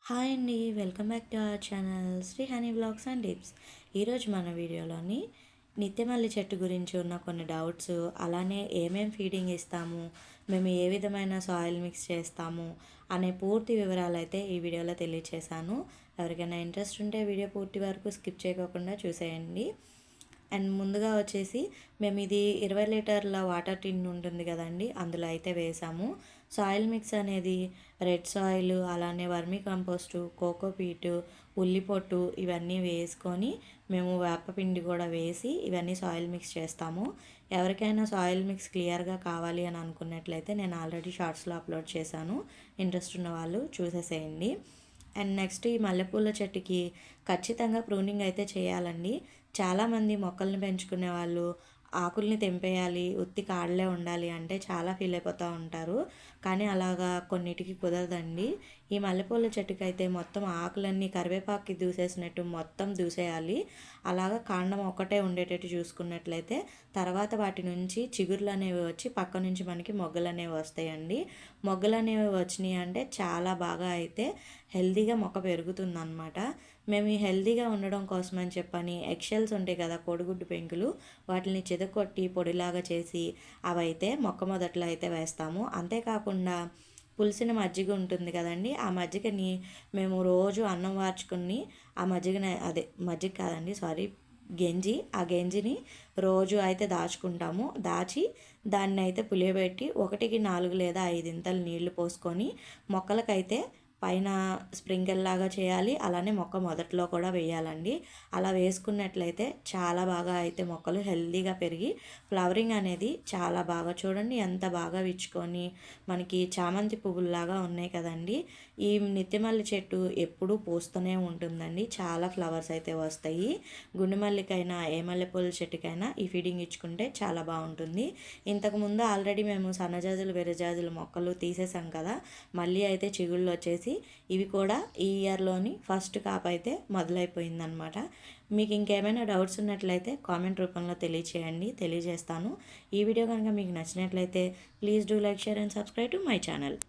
Hi అండి, welcome back to our channel Sri honey vlogs and tips. ఈరోజు మన వీడియోలోని నిత్యమల్లి చెట్టు గురించి ఉన్న కొన్ని డౌట్స్, అలానే ఏమేం ఫీడింగ్ ఇస్తాము, మేము ఏ విధమైన సాయిల్ మిక్స్ చేస్తాము అనే పూర్తి వివరాలు అయితే ఈ వీడియోలో తెలియచేశాను. ఎవరికైనా ఇంట్రెస్ట్ ఉంటే వీడియో పూర్తి వరకు స్కిప్ చేయకుండా చూసేయండి. అండ్ ముందుగా వచ్చేసి మేము ఇది 20 లీటర్ల వాటర్ టిన్ ఉంటుంది కదండి, అందులో అయితే వేసాము. సాయిల్ మిక్స్ అనేది రెడ్ సాయిల్, అలానే వర్మీ కంపోస్టు, కోకోపీటు, ఉల్లిపొట్టు ఇవన్నీ వేసుకొని మేము వేపపిండి కూడా వేసి ఇవన్నీ సాయిల్ మిక్స్ చేస్తాము. ఎవరికైనా సాయిల్ మిక్స్ క్లియర్గా కావాలి అని అనుకున్నట్లయితే నేను ఆల్రెడీ షార్ట్స్లో అప్లోడ్ చేశాను, ఇంట్రెస్ట్ ఉన్న వాళ్ళు చూసేసేయండి. అండ్ నెక్స్ట్ ఈ మల్లెపూల చెట్టుకి ఖచ్చితంగా ప్రూనింగ్ అయితే చేయాలండి. చాలామంది మొక్కల్ని పెంచుకునే వాళ్ళు ఆకుల్ని తెంపేయాలి, ఉత్తి కాడలే ఉండాలి అంటే చాలా ఫీల్ అయిపోతూ ఉంటారు. కానీ అలాగా కొన్నిటికి కుదరదండి. ఈ మల్లెపూల చెట్టుకి అయితే మొత్తం ఆకులన్నీ కరివేపాకుకి దూసేసినట్టు మొత్తం దూసేయాలి. అలాగా కాండం ఒక్కటే ఉండేటట్టు చూసుకున్నట్లయితే తర్వాత వాటి నుంచి చిగుర్లు అనేవి వచ్చి పక్క నుంచి మనకి మొగ్గలు అనేవి వస్తాయండి. మొగ్గలు అనేవి వచ్చినాయి అంటే చాలా బాగా అయితే హెల్తీగా మొక్క పెరుగుతుందన్నమాట. మేము ఈ హెల్తీగా ఉండడం కోసం అని చెప్పని ఎక్షెల్స్ ఉంటాయి కదా, కోడిగుడ్డు పెంకులు, వాటిని చితకొట్టి పొడిలాగా చేసి అవైతే మొక్క మొదట్లో అయితే వేస్తాము. అంతేకాకుండా పులిసిన మజ్జిగ ఉంటుంది కదండి, ఆ మజ్జిగని మేము రోజు అన్నం వార్చుకుని ఆ మజ్జిగని, అదే మజ్జిగ కాదండి సారీ, గంజి, ఆ గంజిని రోజు అయితే దాచుకుంటాము. దాచి దాన్ని అయితే పులియబెట్టి 1కి 4 లేదా 5 ఇంతలు నీళ్లు పోసుకొని మొక్కలకైతే పైన స్ప్రింకిల్ లాగా చేయాలి. అలానే మొక్క మొదట్లో కూడా వేయాలండి. అలా వేసుకున్నట్లయితే చాలా బాగా అయితే మొక్కలు హెల్తీగా పెరిగి ఫ్లవరింగ్ అనేది చాలా బాగా, చూడండి ఎంత బాగా విచ్చుకొని మనకి చామంతి పువ్వుల్లాగా ఉన్నాయి కదండి. ఈ నిత్యమల్లి చెట్టు ఎప్పుడూ పూస్తూనే ఉంటుందండి, చాలా ఫ్లవర్స్ అయితే వస్తాయి. గుండుమల్లికైనా ఏ మల్లెపూల చెట్టుకైనా ఈ ఫీడింగ్ ఇచ్చుకుంటే చాలా బాగుంటుంది. ఇంతకుముందు ఆల్రెడీ మేము సన్నజాజులు విరజాజులు మొక్కలు తీసేసాం కదా, మళ్ళీ అయితే చిగుళ్ళు వచ్చేసి ఇవి కూడా ఈ ఇయర్లోని ఫస్ట్ కాప్ అయితే మొదలైపోయిందనమాట. మీకు ఇంకేమైనా డౌట్స్ ఉన్నట్లయితే కామెంట్ రూపంలో తెలియజేస్తాను. ఈ వీడియో కనుక మీకు నచ్చినట్లయితే please do like, share and subscribe to my channel.